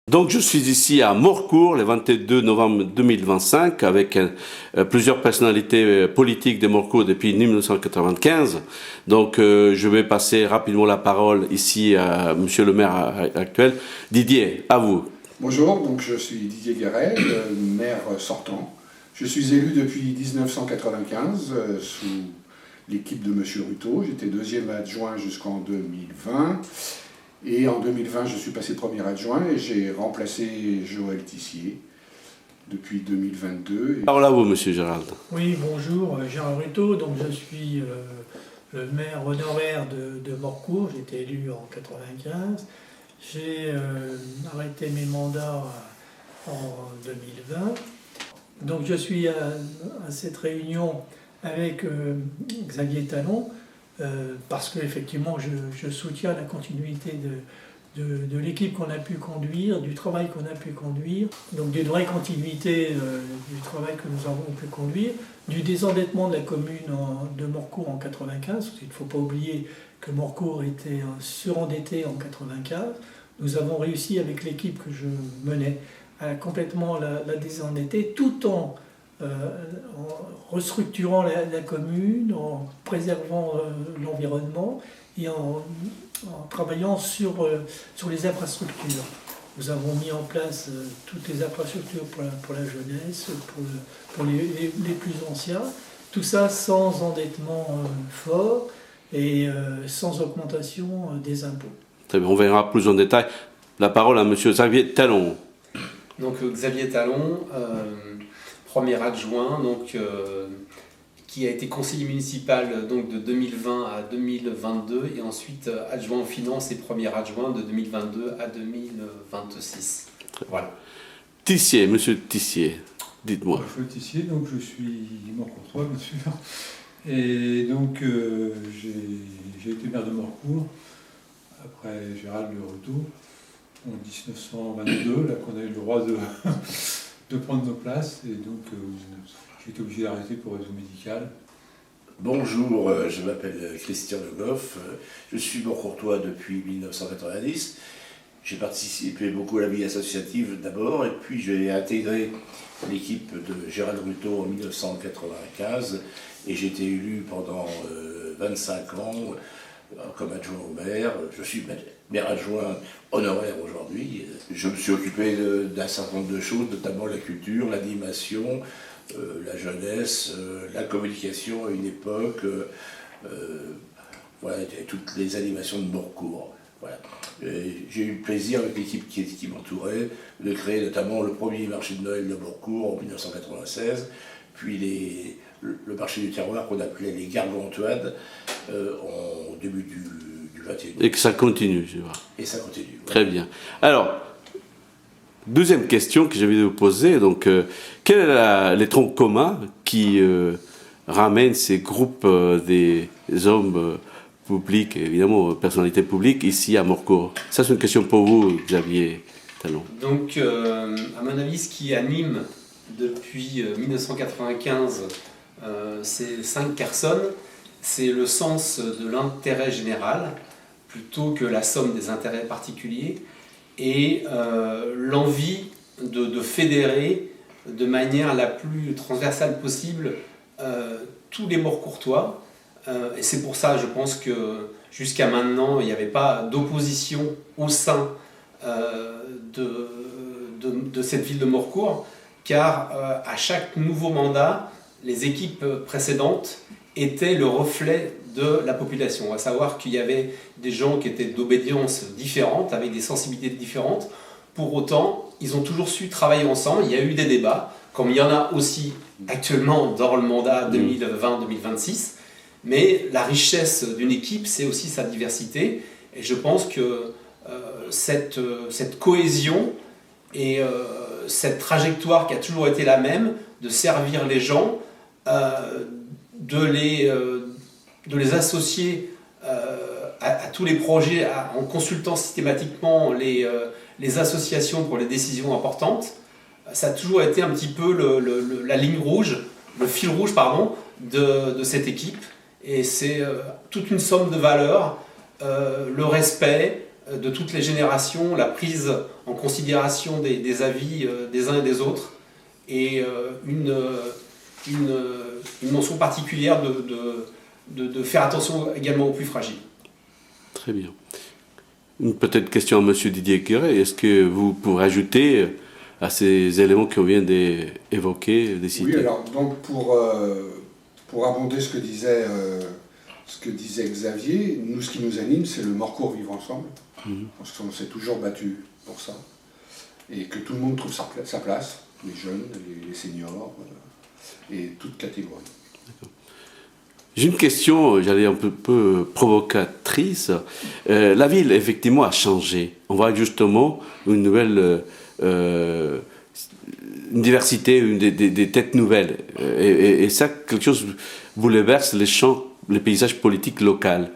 Donc je suis ici à Morcourt le 22 novembre 2025 avec plusieurs personnalités politiques de Morcourt depuis 1995. Donc je vais passer rapidement la parole ici à monsieur le maire actuel. Didier, à vous. Bonjour, donc je suis Didier Guéret, maire sortant. Je suis élu depuis 1995 sous l'équipe de monsieur Ruteau. J'étais deuxième adjoint jusqu'en 2020. Et en 2020, je suis passé premier adjoint et j'ai remplacé Joël Tissier depuis 2022. Parole à vous, monsieur Gérald. Oui, bonjour, Gérald Ruteau. Donc je suis le maire honoraire de Morcourt. J'ai été élu en 1995. J'ai arrêté mes mandats en 2020. Donc je suis à cette réunion avec Xavier Talon. Parce qu'effectivement, je soutiens la continuité de l'équipe qu'on a pu conduire, du travail qu'on a pu conduire, donc d'une vraie continuité du travail que nous avons pu conduire, du désendettement de la commune de Morcourt en 1995, parce qu'il ne faut pas oublier que Morcourt était surendetté en 1995. Nous avons réussi avec l'équipe que je menais à complètement la désendetter, tout en restructurant la commune, en préservant l'environnement et en travaillant sur les infrastructures. Nous avons mis en place toutes les infrastructures pour la jeunesse, pour les plus anciens, tout ça sans endettement fort et sans augmentation des impôts. Très bien, on verra plus en détail. La parole à monsieur Xavier Talon. Donc Xavier Talon, premier adjoint, qui a été conseiller municipal donc, de 2020 à 2022 et ensuite adjoint aux finances et premier adjoint de 2022 à 2026. Voilà. Tissier, monsieur Tissier, dites-moi. Je suis Tissier, donc je suis Morcourtois, bien sûr. Et donc j'ai été maire de Morcourt après Gérald Ruteau en 1922, là qu'on a eu le droit de prendre nos places, et donc j'ai été obligé d'arrêter pour raison médicale. Bonjour, je m'appelle Christian Le Goff, je suis Morcourtois depuis 1990. J'ai participé beaucoup à la vie associative d'abord, et puis j'ai intégré l'équipe de Gérald Ruteau en 1995, et j'ai été élu pendant 25 ans comme adjoint au maire. Je suis maire adjoint honoraire aujourd'hui. Je me suis occupé d'un certain nombre de choses, notamment la culture, l'animation, la jeunesse, la communication à une époque, voilà, toutes les animations de Morcourt. Voilà. J'ai eu le plaisir avec l'équipe qui m'entourait de créer notamment le premier marché de Noël de Morcourt en 1996, puis le marché du terroir qu'on appelait les Gargantuades au début du 21e. Et que ça continue, je vois. Et ça continue. Très bien. Alors, deuxième question que j'ai envie de vous poser. Donc, quels sont les troncs communs qui ramènent ces groupes des hommes publics, évidemment, personnalités publiques, ici à Morcourt? Ça, c'est une question pour vous, Xavier Talon. Donc, à mon avis, ce qui anime depuis 1995 ces 5 personnes, c'est le sens de l'intérêt général plutôt que la somme des intérêts particuliers et l'envie de fédérer de manière la plus transversale possible tous les Morcourtois. Et c'est pour ça, je pense que jusqu'à maintenant, il n'y avait pas d'opposition au sein de cette ville de Morcourt, car à chaque nouveau mandat, les équipes précédentes étaient le reflet de la population. À savoir qu'il y avait des gens qui étaient d'obédience différente, avec des sensibilités différentes. Pour autant, ils ont toujours su travailler ensemble. Il y a eu des débats, comme il y en a aussi actuellement dans le mandat 2020-2026. Mais la richesse d'une équipe, c'est aussi sa diversité. Et je pense que cette cohésion et cette trajectoire qui a toujours été la même, de servir les gens, de les associer à tous les projets en consultant systématiquement les associations pour les décisions importantes, ça a toujours été un petit peu la ligne rouge, le fil rouge pardon, de cette équipe. Et c'est toute une somme de valeurs, le respect de toutes les générations, la prise en considération des avis des uns et des autres, et une mention particulière de faire attention également aux plus fragiles. Très bien. Une peut-être question à M. Didier Guéret. Est-ce que vous pourrez ajouter à ces éléments qu'on vient d'évoquer, de citer? Oui, alors donc pour abonder ce que disait Xavier, nous, ce qui nous anime, c'est le Morcourt Vivre Ensemble, parce qu'on s'est toujours battu pour ça, et que tout le monde trouve sa place, les jeunes, les seniors, et toutes catégories. J'ai une question, j'allais un peu provocatrice. La ville, effectivement, a changé. On voit justement une nouvelle... une diversité, des têtes nouvelles. Et ça, quelque chose bouleverse les paysages politiques locaux.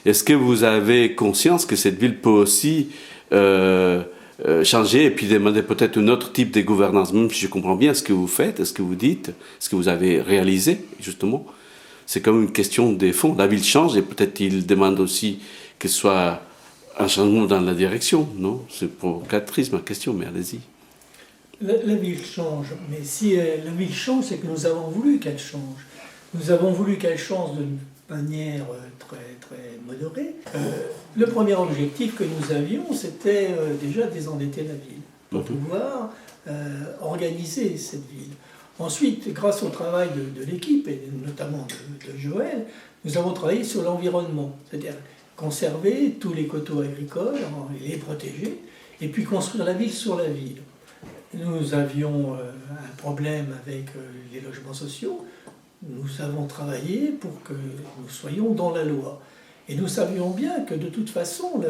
Est-ce que vous avez conscience que cette ville peut aussi changer et puis demander peut-être un autre type de gouvernance, même si je comprends bien ce que vous faites, ce que vous dites, ce que vous avez réalisé, justement. C'est comme une question des fonds. La ville change et peut-être il demande aussi que ce soit un changement dans la direction, non? C'est provocatrice ma question, mais allez-y. La ville change, mais si la ville change, c'est que nous avons voulu qu'elle change. Nous avons voulu qu'elle change d'une manière très, très modérée. Le premier objectif que nous avions, c'était déjà désendetter la ville, pour pouvoir organiser cette ville. Ensuite, grâce au travail de l'équipe, et notamment de Joël, nous avons travaillé sur l'environnement, c'est-à-dire conserver tous les coteaux agricoles, les protéger, et puis construire la ville sur la ville. Nous avions un problème avec les logements sociaux. Nous avons travaillé pour que nous soyons dans la loi. Et nous savions bien que de toute façon,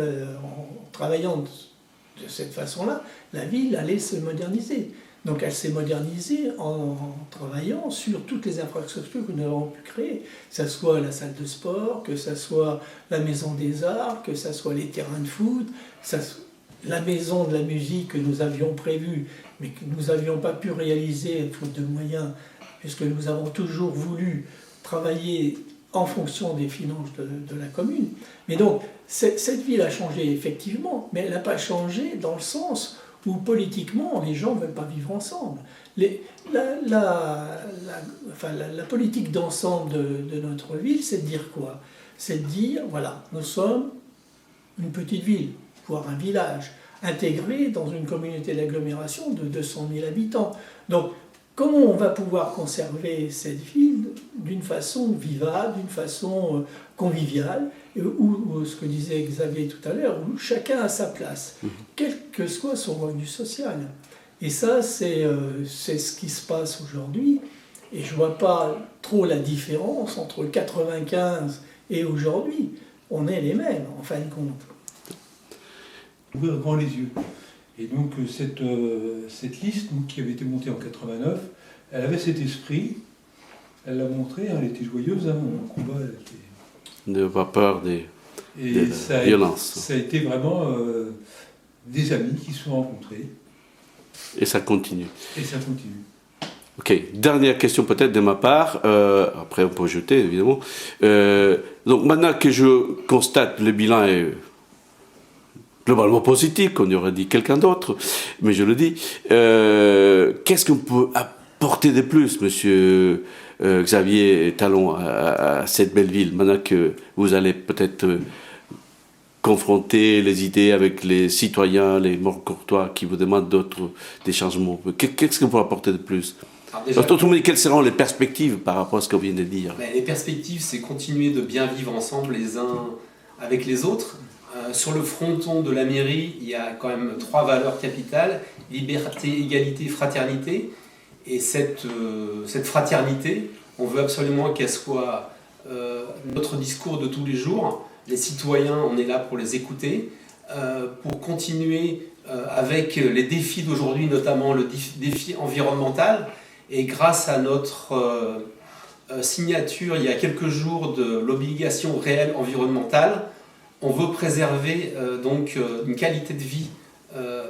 en travaillant de cette façon-là, la ville allait se moderniser. Donc elle s'est modernisée en travaillant sur toutes les infrastructures que nous avons pu créer, que ce soit la salle de sport, que ce soit la maison des arts, que ce soit les terrains de foot, la maison de la musique que nous avions prévue, mais que nous n'avions pas pu réaliser faute de moyens, puisque nous avons toujours voulu travailler en fonction des finances de la commune. Mais donc, cette ville a changé effectivement, mais elle n'a pas changé dans le sens où politiquement, les gens ne veulent pas vivre ensemble. La politique d'ensemble de notre ville, c'est de dire quoi? C'est de dire, voilà, nous sommes une petite ville, voire un village, intégré dans une communauté d'agglomération de 200 000 habitants. Donc, comment on va pouvoir conserver cette ville d'une façon vivable, d'une façon conviviale, ou ce que disait Xavier tout à l'heure, où chacun a sa place, quel que soit son revenu social. Et ça, c'est ce qui se passe aujourd'hui. Et je ne vois pas trop la différence entre 95 et aujourd'hui. On est les mêmes, en fin de compte. Ouvrir grand les yeux. Et donc cette liste qui avait été montée en 89, elle avait cet esprit, elle l'a montré, elle était joyeuse, mon combat elle était... Ne pas peur de la violence. Ça a été vraiment des amis qui se sont rencontrés. Et ça continue. Et ça continue. Ok, dernière question peut-être de ma part, après on peut jeter évidemment. Donc maintenant que je constate le bilan est globalement positif, comme aurait dit quelqu'un d'autre, mais je le dis, qu'est-ce qu'on peut apporter de plus, monsieur Xavier Talon, à cette belle ville, maintenant que vous allez peut-être confronter les idées avec les citoyens, les Morcourtois qui vous demandent des changements? Qu'est-ce qu'on peut apporter de plus? Quelles seront les perspectives par rapport à ce qu'on vient de dire? Les perspectives, c'est continuer de bien vivre ensemble les uns avec les autres. Sur le fronton de la mairie, il y a quand même 3 valeurs capitales: liberté, égalité, fraternité. Et cette fraternité, on veut absolument qu'elle soit notre discours de tous les jours. Les citoyens, on est là pour les écouter, pour continuer avec les défis d'aujourd'hui, notamment le défi environnemental. Et grâce à notre signature il y a quelques jours de l'obligation réelle environnementale, on veut préserver donc une qualité de vie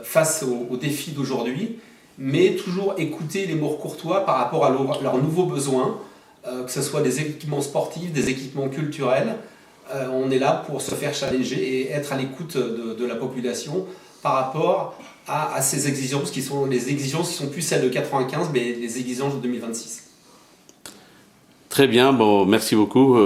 face aux défis d'aujourd'hui, mais toujours écouter les Morcourtois par rapport à leurs nouveaux besoins, que ce soit des équipements sportifs, des équipements culturels, on est là pour se faire challenger et être à l'écoute de la population par rapport à ces exigences qui sont les exigences qui sont plus celles de 95, mais les exigences de 2026. Très bien, bon, merci beaucoup.